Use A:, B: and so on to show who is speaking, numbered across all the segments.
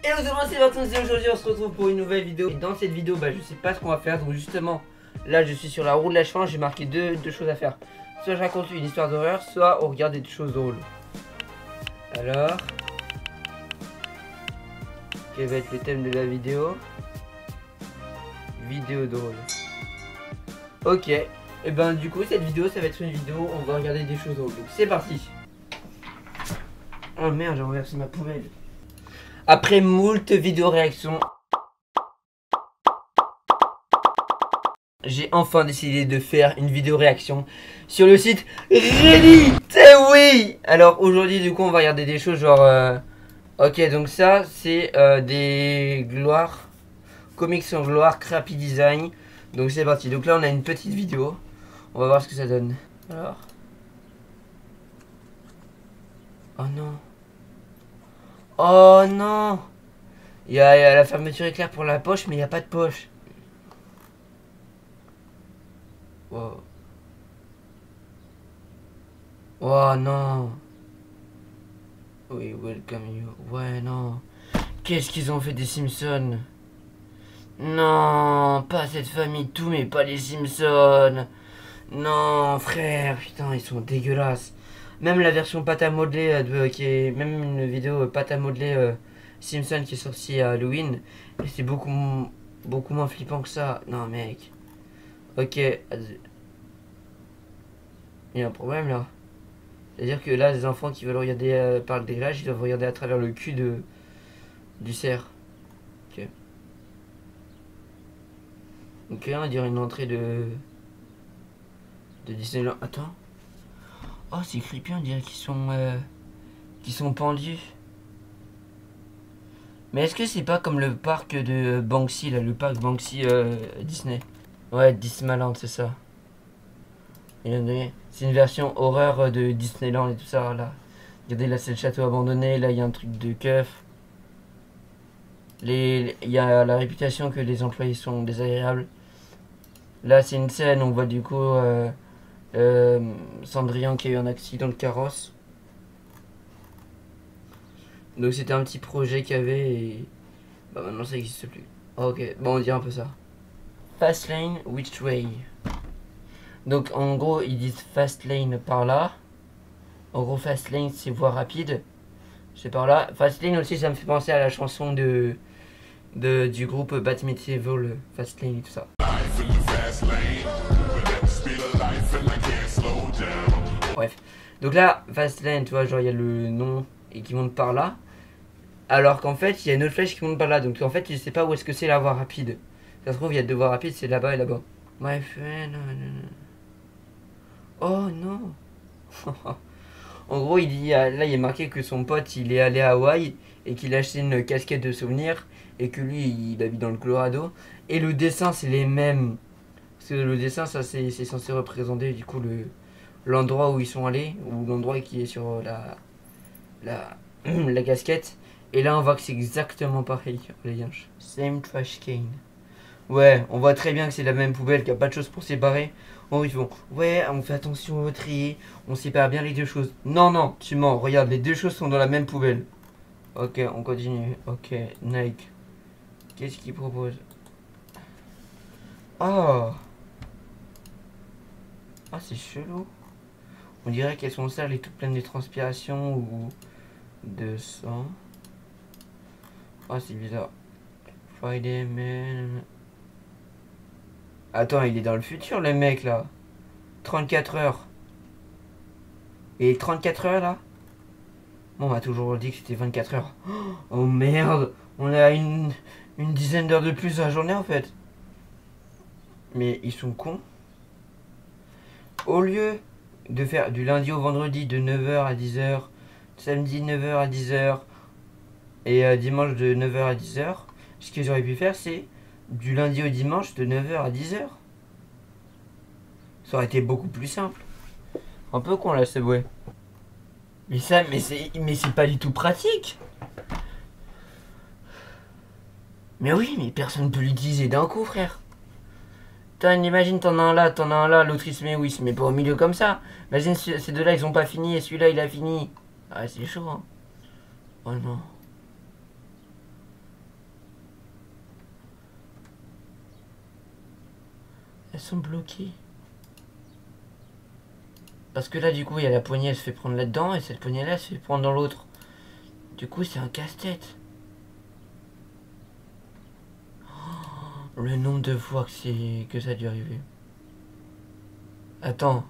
A: Hello tout le monde, c'est Vincent et aujourd'hui on se retrouve pour une nouvelle vidéo. Et dans cette vidéo, je sais pas ce qu'on va faire. Donc justement, là je suis sur la roue de la chance. J'ai marqué deux choses à faire. Soit je raconte une histoire d'horreur, soit on regarde des choses drôles. Alors, quel va être le thème de la vidéo? Vidéo drôle. Ok, et ben du coup cette vidéo ça va être une vidéo, on va regarder des choses drôles. Donc c'est parti. Oh merde, j'ai renversé ma poubelle. Après moult vidéos réactions, j'ai enfin décidé de faire une vidéo réaction sur le site Reddit. Oui. Alors aujourd'hui du coup on va regarder des choses genre ok, donc ça c'est des gloires, comics en gloire, crappy design. Donc c'est parti, donc là on a une petite vidéo. On va voir ce que ça donne. Alors. Oh non. Oh non. Il y a la fermeture éclair pour la poche, mais il n'y a pas de poche. Wow. Oh non. Oui, welcome you. Ouais, non. Qu'est-ce qu'ils ont fait des Simpsons? Non, pas cette famille, tout, mais pas les Simpsons. Non, frère, putain, ils sont dégueulasses. Même la version pâte à modeler, qui est même une vidéo pâte à modeler Simpson qui est sortie à Halloween, et c'est beaucoup moins flippant que ça. Non, mec. Ok. Il y a un problème là. C'est-à-dire que là, les enfants qui veulent regarder par le dégrage, ils doivent regarder à travers le cul du cerf. Ok. Donc là, on dirait une entrée de Disneyland. Attends. Oh, c'est creepy, on dirait qu'ils sont pendus. Mais est-ce que c'est pas comme le parc de Banksy, là, le parc Banksy Disney? Ouais, Disneyland, c'est ça. C'est une version horreur de Disneyland et tout ça, là. Regardez, là, c'est le château abandonné, là, il y a un truc de keuf. Il y a la réputation que les employés sont désagréables. Là, c'est une scène, on voit du coup Cendrillon qui a eu un accident de carrosse. Donc c'était un petit projet qu'il y avait et bah maintenant ça n'existe plus. Oh, ok, bon on dirait un peu ça. Fast lane, which way? Donc en gros ils disent fast lane par là. En gros fast lane c'est voie rapide. C'est par là. Fast lane aussi ça me fait penser à la chanson du groupe Bat Medieval, Fast lane et tout ça. Bref. Donc là, fast lane, tu vois, genre il y a le nom et qui monte par là. Alors qu'en fait, il y a une autre flèche qui monte par là. Donc en fait, tu sais pas où est-ce que c'est la voie rapide. Ça se trouve, il y a deux voies rapides, c'est là-bas et là-bas. Bref, non. Oh non. En gros, il dit, là, il est marqué que son pote, il est allé à Hawaï et qu'il a acheté une casquette de souvenirs et que lui, il habite dans le Colorado. Et le dessin, c'est les mêmes. Parce que le dessin, ça, c'est censé représenter du coup l'endroit où ils sont allés, ou l'endroit qui est sur la casquette. Et là, on voit que c'est exactement pareil, les yinches. Same trash can. Ouais, on voit très bien que c'est la même poubelle, qu'il n'y a pas de choses pour séparer. Oh, ils font, ouais, on fait attention au tri, on sépare bien les deux choses. Non, tu mens, regarde, les deux choses sont dans la même poubelle. Ok, on continue. Ok, Nike. Qu'est-ce qu'il propose? Oh. Ah, c'est chelou. On dirait qu'elles sont sales et toutes pleines de transpiration ou de sang. Ah, c'est bizarre. Friday man. Attends, il est dans le futur le mec là. 34 heures. Et 34 heures là? Bon, on m'a toujours dit que c'était 24 heures. Oh merde. On a une dizaine d'heures de plus à la journée en fait. Mais ils sont cons. Au lieu de faire du lundi au vendredi de 9h à 10h, samedi 9h à 10h et dimanche de 9h à 10h, ce qu'ils auraient pu faire c'est du lundi au dimanche de 9h à 10h. Ça aurait été beaucoup plus simple. Un peu con là, c'est vrai. Mais c'est pas du tout pratique. Mais oui, mais personne ne peut l'utiliser d'un coup, frère. Imagine, t'en as un là, l'autre il se met où? Il se met pas au milieu comme ça. Imagine, ces deux-là ils ont pas fini et celui-là il a fini. Ah, c'est chaud, hein. Oh non. Elles sont bloquées. Parce que là, du coup, il y a la poignée, elle se fait prendre là-dedans, et cette poignée-là, elle se fait prendre dans l'autre. Du coup, c'est un casse-tête. Oh, le nombre de fois que ça a dû arriver. Attends.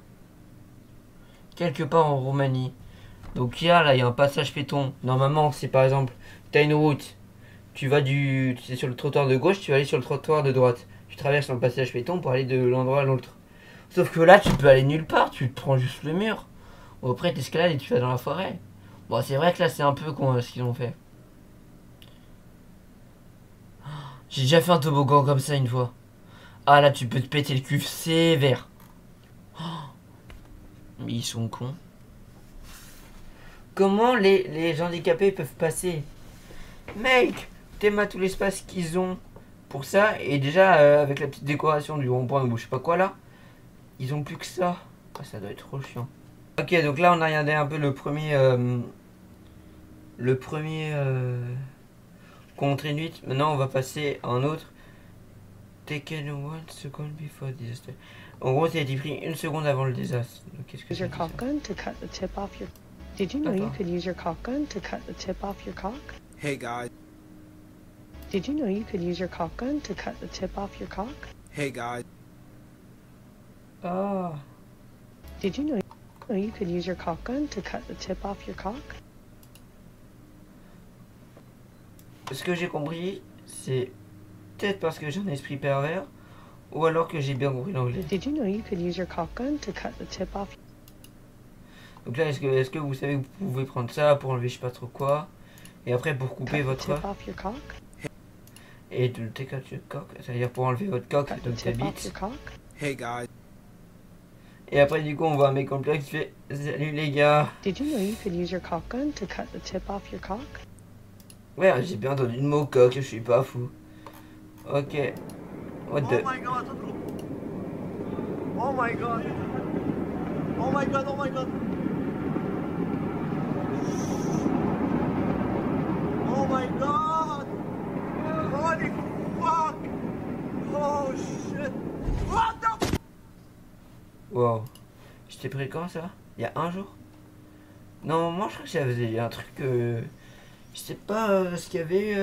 A: Quelque part en Roumanie. Donc là, il y a un passage piéton. Normalement, c'est par exemple, tu as une route. Tu es sur le trottoir de gauche, tu vas aller sur le trottoir de droite. Tu traverses un passage piéton pour aller de l'endroit à l'autre. Sauf que là, tu peux aller nulle part, tu te prends juste le mur. Ou après, t'escalades et tu vas dans la forêt. Bon, c'est vrai que là, c'est un peu con ce qu'ils ont fait. J'ai déjà fait un toboggan comme ça une fois. Ah là, tu peux te péter le cul sévère. Mais ils sont cons. Comment les handicapés peuvent passer? Mec, t'aimes tout l'espace qu'ils ont pour ça. Et déjà, avec la petite décoration du rond-point ou je sais pas quoi là, ils ont plus que ça. Ah, ça doit être trop chiant. Ok, donc là, on a regardé un peu le premier... contre Inuit. Maintenant, on va passer à un autre. Taken 1 second before disaster. En gros, ça a été pris une seconde avant le désastre. Qu'est-ce que
B: Use your cock gun to cut the tip off your. Did you know you could use your cock gun to cut the tip off your cock?
C: Hey guys.
B: Did you know you could use your cock gun to cut the tip off your cock?
C: Hey guys.
A: Ah.
B: Did you know you could use your cock gun to cut the tip off your cock?
A: Ce que j'ai compris, c'est peut-être parce que j'ai un esprit pervers, ou alors que j'ai bien compris l'anglais.
B: Did you know you could use your cock gun to cut the tip off?
A: Donc là, est-ce que vous savez que vous pouvez prendre ça pour enlever je sais pas trop quoi, et après pour couper votre...
B: Tip off your cock?
A: Et de take out your cock, c'est-à-dire pour enlever votre coque,
B: Cut the
A: donc ta
B: tip off
A: bite.
B: your cock?
C: Hey guys.
A: Et après du coup on voit un mec en plein qui fait salut les gars.
B: Did you know you could use your cock gun to cut the tip off your cock?
A: Ouais, j'ai bien entendu le mot coque, je suis pas fou. Ok. What the...
D: Oh my god. Oh my god. Oh my god, oh my god. Oh my god. Holy fuck. Oh shit. What the...
A: Wow. J'étais pris quand ça? Il y a un jour? Non, moi je crois que ça faisait un truc... Je sais pas ce qu'il y avait eu...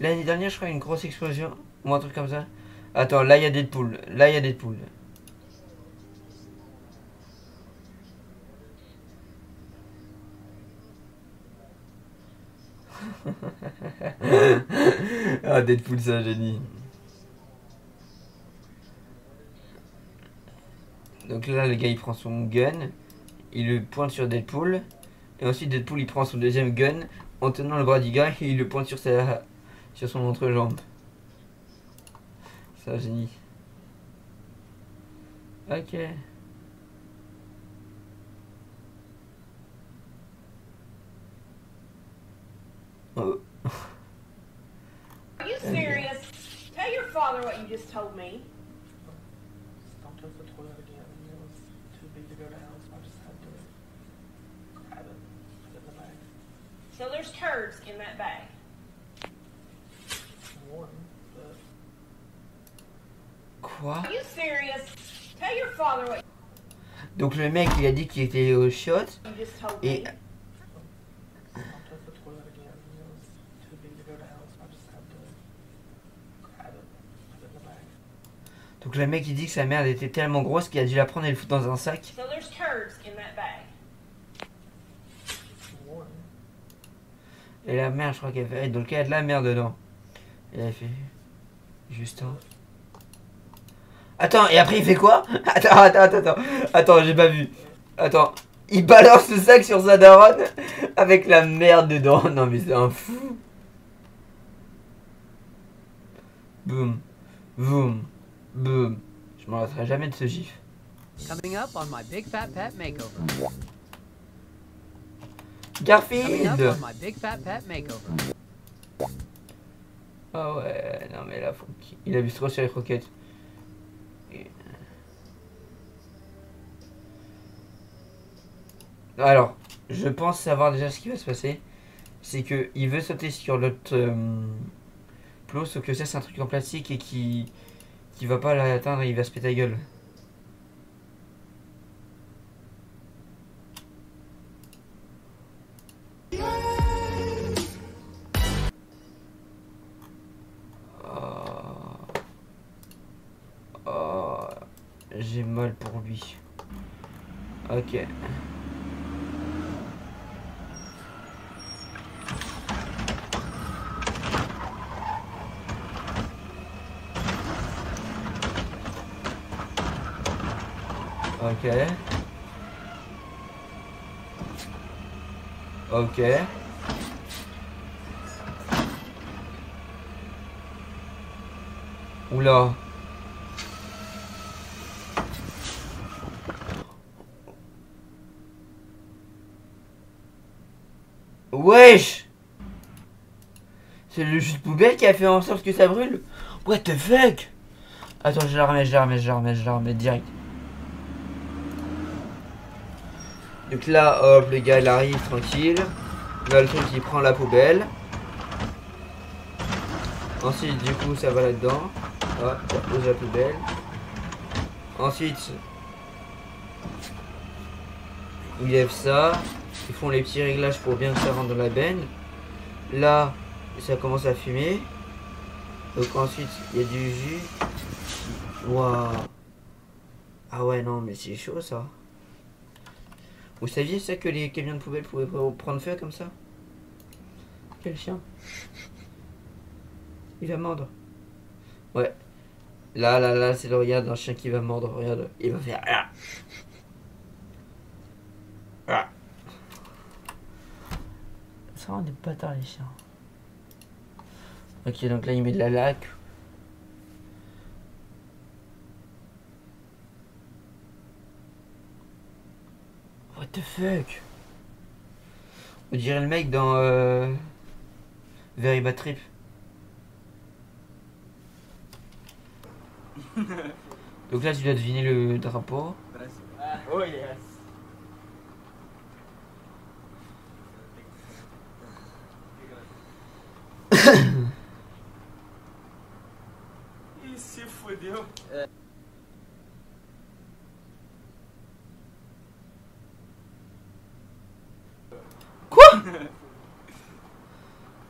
A: L'année dernière je crois une grosse explosion. Ou un truc comme ça. Attends, là il y a Deadpool. Là il y a Deadpool. Ah, Deadpool, c'est un génie. Donc là, le gars, il prend son gun, il le pointe sur Deadpool, et ensuite Deadpool, il prend son deuxième gun en tenant le bras du gars et il le pointe sur son entrejambe. C'est un génie. Ok. Oh.
E: Are you serious? Tell your father what you just told me.
D: Don't touch the toilet again. It was too big to go down, so I just had to grab it, put it in the bag.
E: So there's turds in that bag.
D: One, but
A: Quoi?
E: Are you serious? Tell your father what
A: Donc le mec, il a dit qu'il était au shot,
E: you just told
A: et...
E: me.
D: don't touch the toilet again. It was too big to go down, so I just had to grab it, put it in the bag.
A: Donc le mec, il dit que sa merde était tellement grosse qu'il a dû la prendre et le foutre dans un sac.
E: So there's turds in that bag.
D: One.
A: Et la merde, je crois qu'elle fait... Donc il y a de la merde dedans. Et elle fait... Juste un... Attends, et après il fait quoi? Attends, j'ai pas vu. Attends, il balance le sac sur sa daronne avec la merde dedans. Non mais c'est un fou. Boum, boum, boum. Je m'en lasserai jamais de ce gif.
F: Coming up on my big fat pet makeover. Coming up
A: Garfield.
F: on my big fat pet makeover.
A: Ah ouais, non mais là, faut il abuse trop sur les croquettes. Alors, je pense savoir déjà ce qui va se passer. C'est que il veut sauter sur l'autre plot, sauf que ça c'est un truc en plastique et qui qu'il va pas l'atteindre, il va se péter la gueule. Oh, j'ai mal pour lui. Ok. Ok. Ok. Oula. Wesh! C'est le jus de poubelle qui a fait en sorte que ça brûle? What the fuck? Attends, je la remets direct. Donc là, hop, le gars il arrive tranquille. Là, le truc il prend la poubelle. Ensuite, du coup, ça va là-dedans. Hop, ça pose la poubelle. Ensuite, ils lèvent ça. Ils font les petits réglages pour bien que ça rentre dans la benne. Là, ça commence à fumer. Donc ensuite, il y a du jus. Waouh. Ah ouais, non, mais c'est chaud ça. Vous saviez ça que les camions de poubelle pouvaient prendre feu comme ça? Quel chien? Il va mordre. Ouais. Là, c'est le regard d'un chien qui va mordre. Regarde, il va faire... Ah. Ah. Ça rend des bâtards les chiens. Ok, donc là il met de la laque. What the fuck? On dirait le mec dans Very Bad Trip. Donc là tu dois deviner le drapeau.
G: Oh yes. Il se fodeu.
A: Quoi?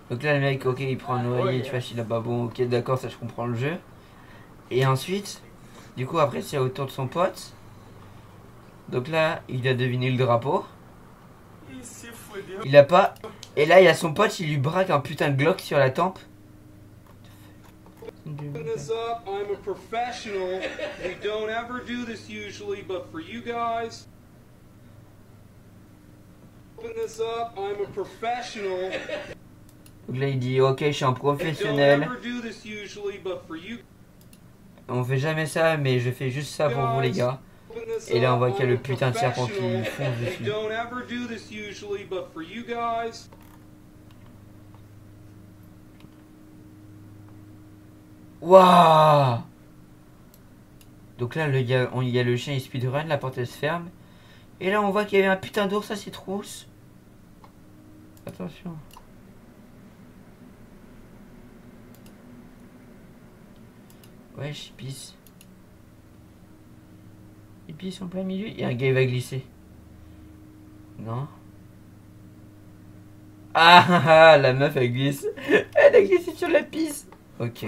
A: Donc là le mec, ok, il prend un noyer, tu vois, il a pas bon, ok, d'accord, ça je comprends le jeu. Et ensuite, du coup après c'est autour de son pote. Donc là, il a deviné le drapeau. Il a pas. Et là, il y a son pote, il lui braque un putain de Glock sur la tempe.
H: Open this up. I'm a professional. We don't ever do this usually, but for you guys. Open this up. I'm a professional.
A: Donc là, il dit ok, je suis un professionnel. On fait jamais ça, mais je fais juste ça pour vous les gars. Et là, on voit qu'il y a le putain de serpent qui fonce dessus. Waouh! Donc là, il y a le chien, il speedrun, la porte elle se ferme. Et là, on voit qu'il y avait un putain d'ours à ses trousses. Attention. Ouais, je pisse. Il pisse en plein milieu. Et un gars, il va glisser. Non. Ah, la meuf, elle glisse. Elle a glissé sur la pisse. Ok.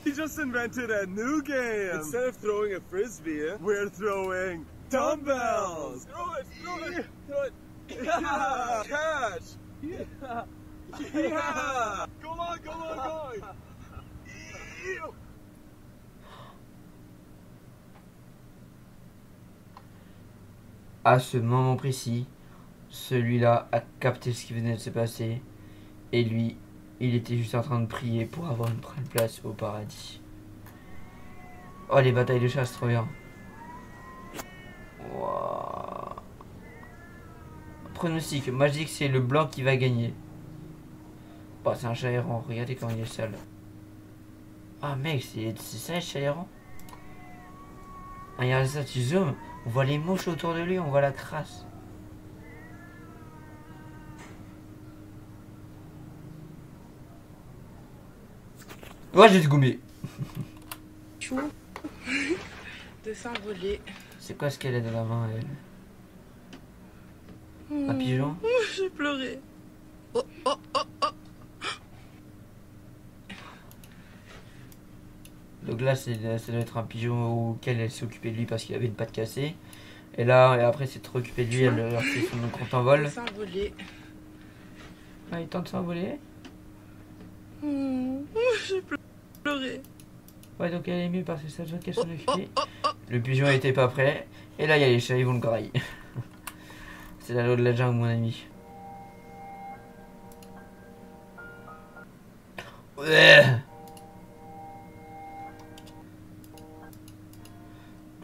I: We just invented a new game. Instead of throwing a frisbee, we're throwing dumbbells. Throw it, throw it, throw it. Yeah, catch. Yeah, yeah. Go on, go on, go on. Ew.
A: À ce moment précis, celui-là a capté ce qui venait de se passer. Et lui, il était juste en train de prier pour avoir une place au paradis. Oh, les batailles de chasse, trop bien. Wow. Pronostic, moi je dis que c'est le blanc qui va gagner. Oh, c'est un chat errant, regardez comment il est sale. Ah mec, c'est ça le chat errant. Ah, regardez ça, tu zoomes, on voit les mouches autour de lui, on voit la crasse. Ouais, j'ai gommé.
D: fou de s'envoler.
A: C'est quoi ce qu'elle a dans la main, elle? Un pigeon?
D: J'ai pleuré. Oh, oh, oh, oh.
A: Donc là, ça doit être un pigeon auquel elle s'est occupée de lui parce qu'il avait une patte cassée. Et là, et après, c'est trop occupée de lui, elle a fait son compte en vol.
D: S'envoler.
A: Ah, il tente de s'envoler.
D: J'ai pleuré.
A: Ouais, donc elle est mieux parce que ça veut qu'elle s'en occupait. Le pigeon était pas prêt. Et là, il y a les chats, ils vont le grailler. C'est la loi de la jungle, mon ami. Ouais.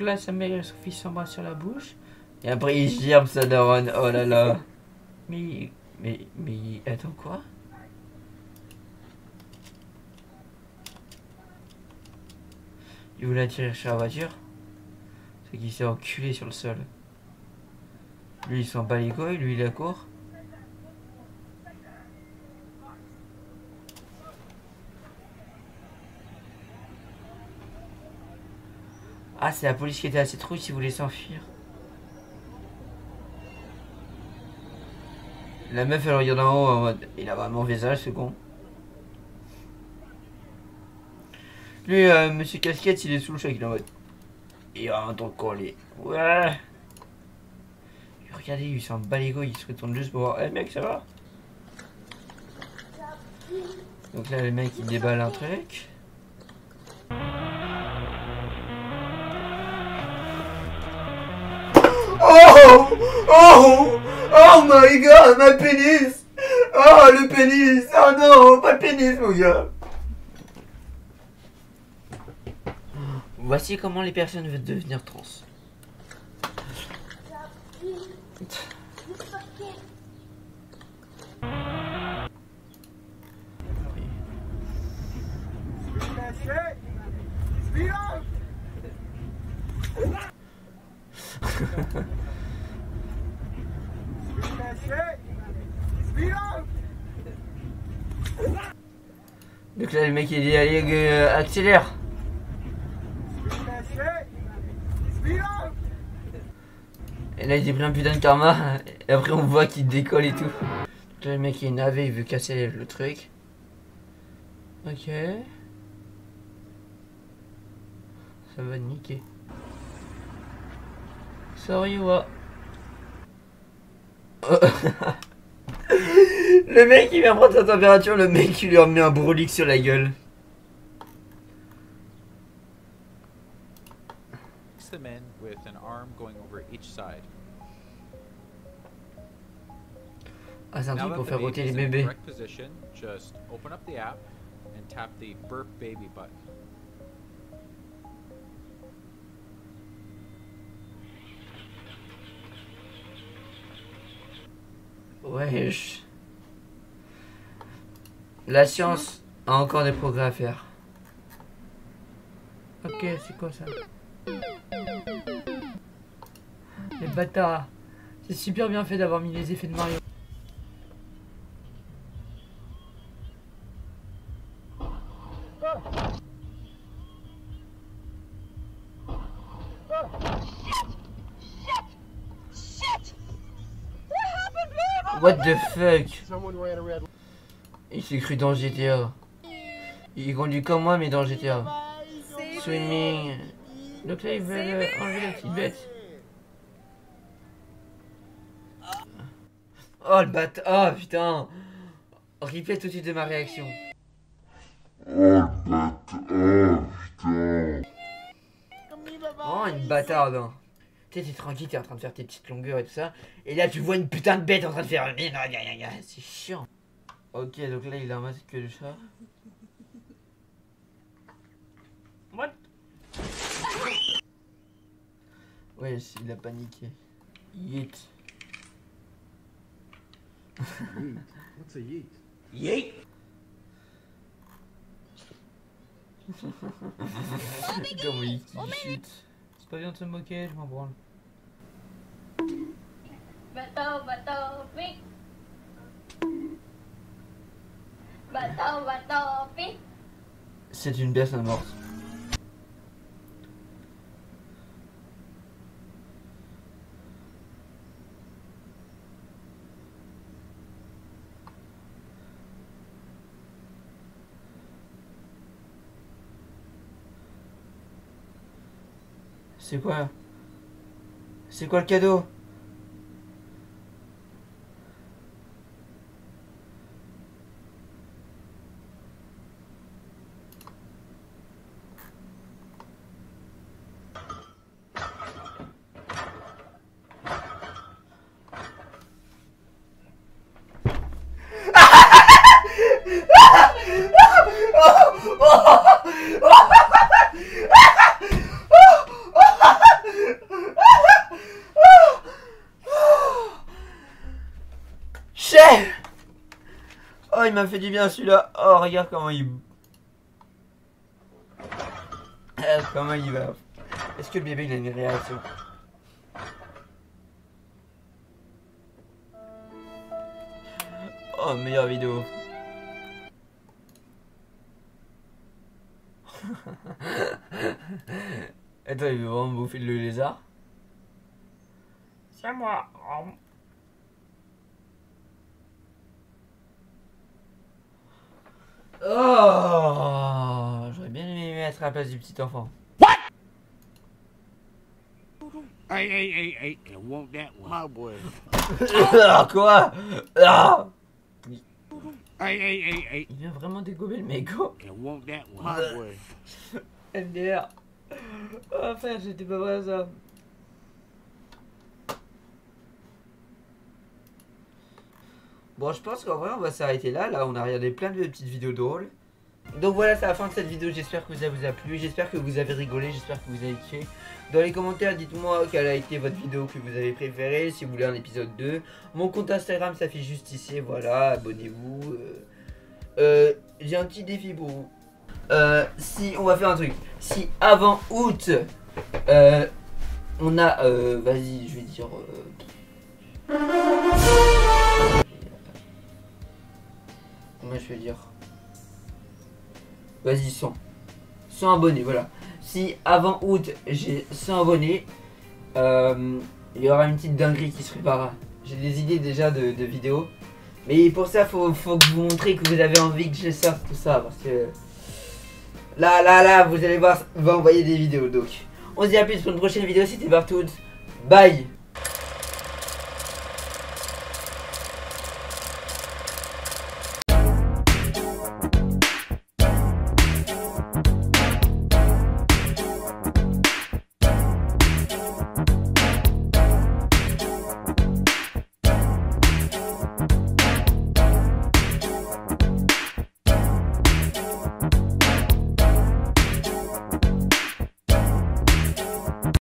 A: Là, sa mère et son fils s'embrassent sur la bouche. Et après, il gerbe sa daronne. Oh là là. Mais, attends, quoi? Il voulait attirer sur la voiture. C'est qu'il s'est enculé sur le sol. Lui, il s'en bat les couilles, lui, il a court. Ah, c'est la police qui était à cette rue s'il voulait s'enfuir. La meuf, elle regarde en haut en mode, il a vraiment visage, ce con. Lui, monsieur Casquette, il est sous le choc, il est en mode, il a un ton collé. Ouais. Regardez, il s'en bat les couilles, il se retourne juste pour voir, mec, ça va? Donc là, le mec, il déballe un truc. Oh! Oh! Oh my god, ma pénis! Oh, le pénis! Oh non, pas le pénis, mon gars! Voici comment les personnes veulent devenir trans. Donc là le mec il dit allez accélère. Et là il dit plein putain de karma. Et après on voit qu'il décolle et tout. Donc là le mec il est navé, il veut casser le truc. Ok. Ça va niquer. Sorry what? Le mec il vient prendre sa température, le mec il lui a mis un brolic sur la gueule.
J: Them in with an arm going over each side.
A: Ah, c'est un truc
J: Now
A: pour
J: that
A: faire
J: the
A: roter les
J: baby is in
A: bébés.
J: correct position, just open up the app and tap the burp baby button.
A: Wesh. La science a encore des progrès à faire. Ok, c'est quoi ça? Les bâtards. C'est super bien fait d'avoir mis les effets de Mario. What the fuck? Il s'est cru dans GTA. Il conduit comme moi mais dans GTA. Swimming. Donc là ils veulent enlever la petite bête. Oh le bâtard. Oh putain. Replay tout de suite de ma réaction. Oh une bâtarde hein. Tu sais t'es tranquille, t'es en train de faire tes petites longueurs et tout ça. Et là tu vois une putain de bête en train de faire... C'est chiant. Ok donc là il a un masque de chat. What? Ouais il a paniqué. Yeet.
I: What's a yeet?
A: Yeet. Comment il chute. C'est pas bien de se moquer, je m'en branle.
K: Bateau, bateau, pique. Bateau, bateau, pique.
A: C'est une personne morte. C'est quoi? C'est quoi le cadeau? Oh, il m'a fait du bien celui-là. Oh, regarde comment il... comment il va. Est-ce que le bébé il a une réaction? Oh, meilleure vidéo. Attends, il veut vraiment bouffer le lézard? C'est moi. Oh, j'aurais bien aimé mettre à la place du petit enfant.
L: What? Hey, I want that one. My boy.
A: Quoi? Ah.
L: Hey.
A: Il vient vraiment dégommer le mégot.
L: I want that one. My boy.
A: MDR. Oh frère, j'étais pas vrai à ça. Bon, je pense qu'en vrai, on va s'arrêter là. Là, on a regardé plein de petites vidéos drôles. Donc voilà, c'est la fin de cette vidéo. J'espère que ça vous a plu. J'espère que vous avez rigolé. J'espère que vous avez kiffé. Dans les commentaires, dites-moi quelle a été votre vidéo que vous avez préférée. Si vous voulez un épisode 2. Mon compte Instagram s'affiche juste ici. Voilà, abonnez-vous. J'ai un petit défi pour vous. Si on va faire un truc. Si avant août, on a... vas-y, je vais dire... Comment je vais dire? Vas-y, 100 abonnés, voilà. Si avant août j'ai 100 abonnés, il y aura une petite dinguerie qui se préparera. J'ai des idées déjà de vidéos. Mais pour ça, faut que vous montrez que vous avez envie que je sorte tout ça. Parce que là, vous allez voir, on va envoyer des vidéos. Donc, on se dit à plus pour une prochaine vidéo. C'était Bartoots. Bye.